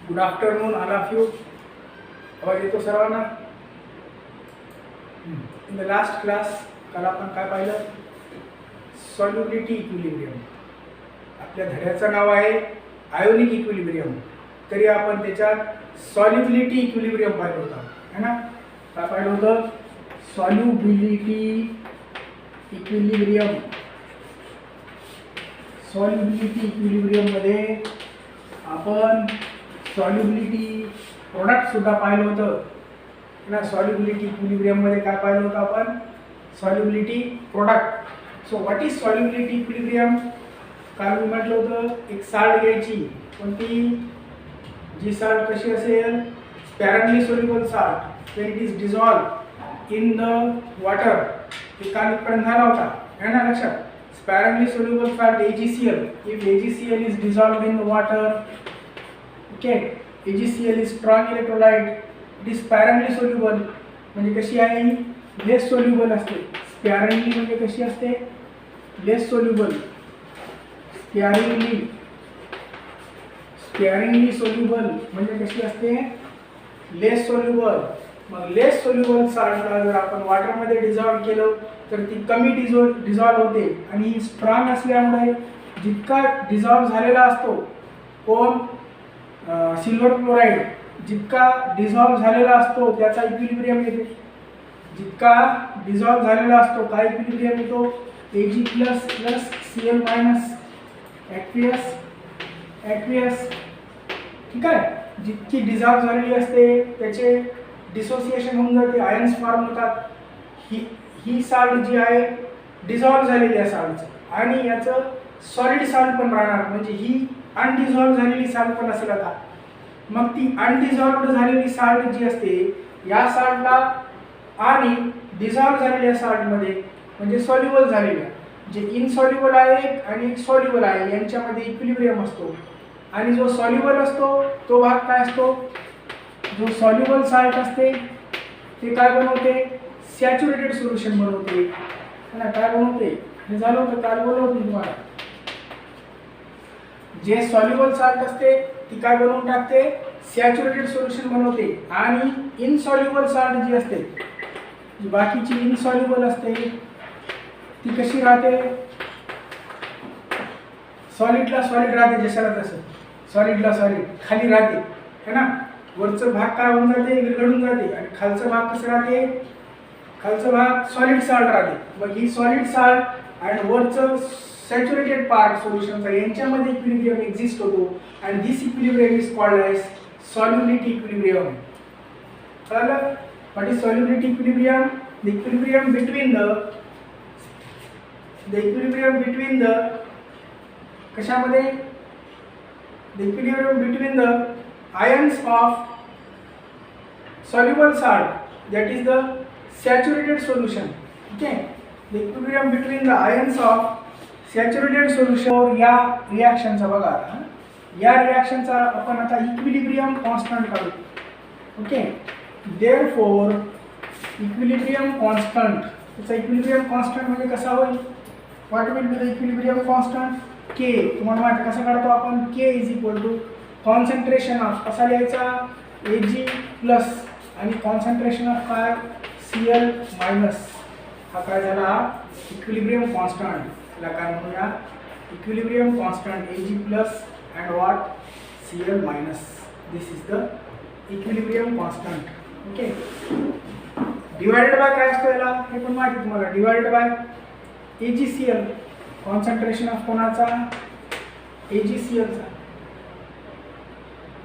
Good afternoon all of you. आवाज येतो सर्वांना? इन द लास्ट क्लास काल आपण काय पाहिलं? Solubility equilibrium. आपल्या धड्याचं नाव आहे आयोनिक इक्विलिब्रियम, तरी आपण त्याच्यात सॉल्युबिलिटी इक्विलिब्रियम पाहिलं होतं, है ना? काय पाहिलं होतं? Solubility equilibrium. सॉल्युबिलिटी इक्विलिब्रियम मध्ये आपण सॉल्युबिलिटी प्रोडक्ट सुद्धा पाहिलं होतं ना. सॉल्युबिलिटी इक्विलिब्रियम मध्ये काय पाहिलं होतं आपण? Solubility product. So what is solubility equilibrium? काल मी म्हटलं होतं एक साल्ट घ्यायची, कोणती? जी साल्ट कशी असेल? Sparingly soluble salt when it is dissolve in the water. हे काल इकडे झाला होता, है ना लक्षात? Sparingly soluble salt AgCl. If AgCl is dissolved in the water, okay, AgCl is strong electrolyte, it is sparingly soluble. म्हणजे कशी आहे? लेस सोल्युबल असते. स्पॅरंटली म्हणजे कशी असते? लेस सोल्युबल. स्पॅरिंगली सोल्युबल म्हणजे कशी असते? लेस सोल्युबल. मग लेस सोल्युबल साल्टला जर आपण वॉटरमध्ये डिझॉल्व केलं तर ती कमी डिझॉल्व होते, आणि स्ट्रॉंग असल्यामुळे जितका डिझॉल्व झालेला असतो, कोण? सिल्वर क्लोराईड जितका डिझॉल्व झालेला असतो त्याचा इक्विलिब्रियम येते. जितका डिझॉल्व झालेला असतो काय इक्विलिब्रियम येतो? Ag plus Cl minus aqueous. ठीक आहे. जितकी डिझॉल्व झालेली असते त्याचे डिसोसिएशन होऊन जाते, आयन्स फॉर्म होतात. ही साल्ट जी आहे डिझॉल्व झालेली आहे साल्टचं, आणि याचं सॉलिड साल्ट पण राहणार, म्हणजे ही अनडिझॉल्व झालेली साल्ट पण असेल. आता मग ती अनडिझॉल्व्ड झालेली साल्ट जी असते या साल्टला आणि डिझॉल्व झालेल्या साल्टमध्ये म्हणजे सॉल्युबल झालेल्या, जे इनसॉल्युबल आहे आणि एक सॉल्युबल आहे यांच्यामध्ये इक्विलिब्रियम असतो. आणि जो सॉल्युबल असतो तो भाग काय असतो? जो सॉल्युबल साल्ट असते ते काय बनवते? सॅच्युरेटेड सोल्युशन बनवते. ना काय बनवते? हे झालं होतं काल बोललो होतो तुम्हाला. जे सॉल्युबल साल्ट असते ती काय बनवून टाकते? सॅच्युरेटेड सोल्युशन बनवते. आणि इनसॉल्युबल साल्ट जी असते, जी बाकीची इनसॉल्युबल असते, ती कशी राहते? सॉलिडला सॉलिड राहते, जशाला तसं. सॉलिडला सॉलिड खाली राहते, है ना? वरचं भाग काय होऊन जाते? विरघळून जाते. आणि खालचं भाग कसं राहते? खालचं भाग सॉलिड साल्ट राहते. मग ही सॉलिड साल्ट आणि वरचं सॅच्युरेटेड पार्ट सोल्युशनचा यांच्यामध्ये इक्विलिब्रियम एक्झिस्ट होतो, आणि this equilibrium is called as solubility equilibrium. कळलं? What is solubility equilibrium? The equilibrium between the कशामध्ये? The equilibrium between the ions of soluble salt, that is the saturated solution. Okay, the equilibrium between the ions of saturated solution. या रिॲक्शनचा बघा आता. या रिॲक्शनचा आपण आता equilibrium constant काढू. Okay, therefore equilibrium constant. त्याचा इक्विलिब्रियम कॉन्स्टंट म्हणजे कसा होईल? What will be the equilibrium constant? K. तुम्हाला माहिती कसं काढतो आपण? K is equal to concentration of, कसा लिहायचा? Ag प्लस आणि कॉन्सन्ट्रेशन ऑफ काय? Cl minus. हा काय झाला? Equilibrium constant. त्याला काय म्हणूया? Equilibrium constant Ag plus and what? Cl minus. This is the equilibrium constant. Okay, divided by काय असतो याला? हे पण माहिती तुम्हाला. Divided by AgCl. Concentration of कोणाचा? AgClचा.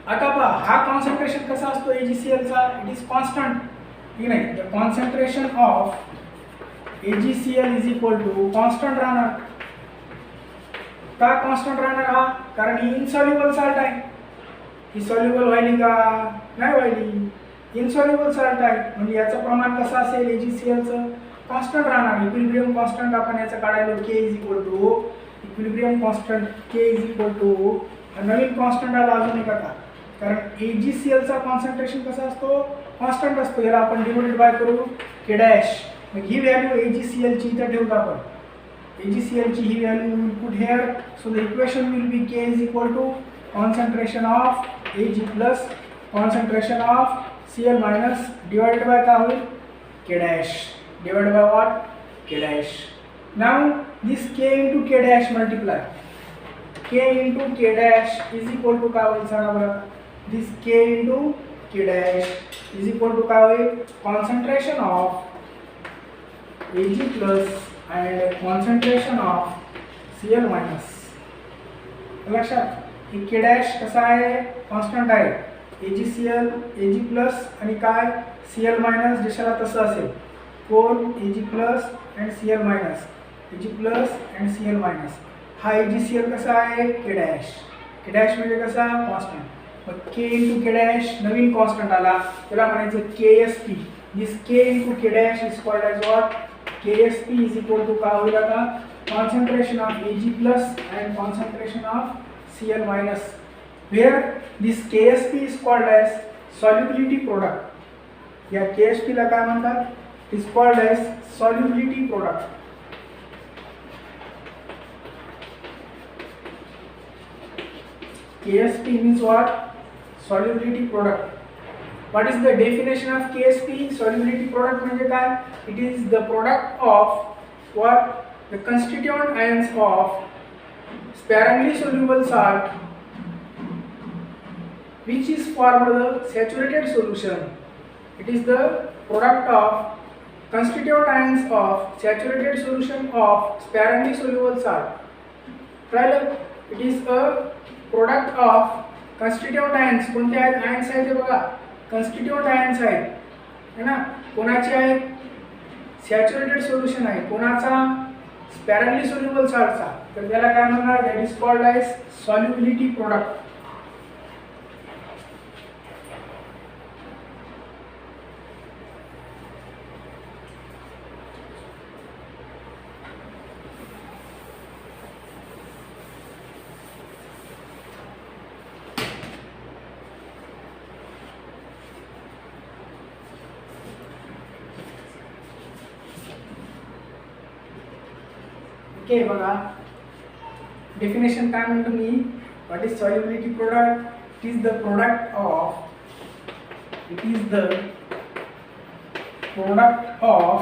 आता पहा, हा कॉन्सन्ट्रेशन कसा असतो AgClचा? It is constant. ठीक नाही? The concentration of AgCl is equal to constant राहणार. का कॉन्स्टंट राहणार हा? कारण ही इनसॉल्युबल साल्ट आहे. ही सॉल्युबल व्हायली का? नाही व्हायली. इनसॉल्युबल साल्ट आहे, म्हणजे याचं प्रमाण कसं असेल? AgClचं कॉन्स्टंट राहणार. इक्विलिब्रियम कॉन्स्टंट आपण याचं काढायला K is equal to equilibrium constant K is equal to नवीन कॉन्स्टंट आला अजून एक आता. कारण AgClचा कॉन्सन्ट्रेशन कसा असतो? कॉन्स्टंट असतो. याला आपण डिवाइडेड बाय करू K डॅश. मग ही व्हॅल्यू AgClची इथं ठेवतो आपण. AgClची ही value will put here. So the equation will be K is equal to concentration of Ag plus concentration of Cl minus divided by काय होईल K dash divided by what K dash. Now this K into K dash multiply K into K dash is equal to काय होईल सांगा बरं. This K into K dash is equal to काय होईल concentration of Ag plus and concentration of Cl minus. लक्षात ही K dash कसा आहे constant आहे AgCl Ag प्लस आणि काय Cl मायनस जशाला तसं असेल कोण Ag plus and Cl minus Ag plus and Cl minus. हा AgCl कसा आहे K dash म्हणजे कसा कॉन्स्टंट. मग K into K dash नवीन कॉन्स्टंट आला त्याला म्हणायचं KSP. This K into K dash is called as what KSP is equal to काय होईल आता concentration of Ag plus and concentration of Cl minus, where this KSP is called as solubility product. या KSP ला काय म्हणतात is called as solubility product. KSP means what? Solubility product. What is the definition of KSP? Solubility product म्हणजे काय? It is the product of what? The constituent ions of sparingly soluble salt which is formed the saturated solution. It is the product of constituent ions of saturated solution of sparingly soluble salt. Right? It is a product of constituent ions. कोणते आहेत ions आहेत ते बघा constituent ions आहेत है ना. कोणाचे आहेत सॅच्युरेटेड सोल्युशन आहे कोणाचा sparingly soluble saltचा तर त्याला काय म्हणणार that is called as solubility product. Okay, बघा डेफिनेशन काय म्हणतो me what is solubility product. It is the product of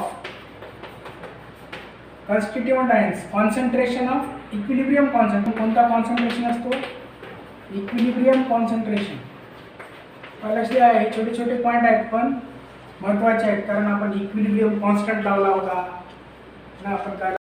constituent ions concentration of equilibrium concentration. कोणता कॉन्सन्ट्रेशन असतो इक्विलिब्रियम कॉन्सन्ट्रेशन. लक्षात आहे हे छोटे छोटे पॉईंट आहेत पण महत्त्वाचे आहेत कारण आपण इक्विलिब्रियम कॉन्स्टंट लावला होता ना आपण काय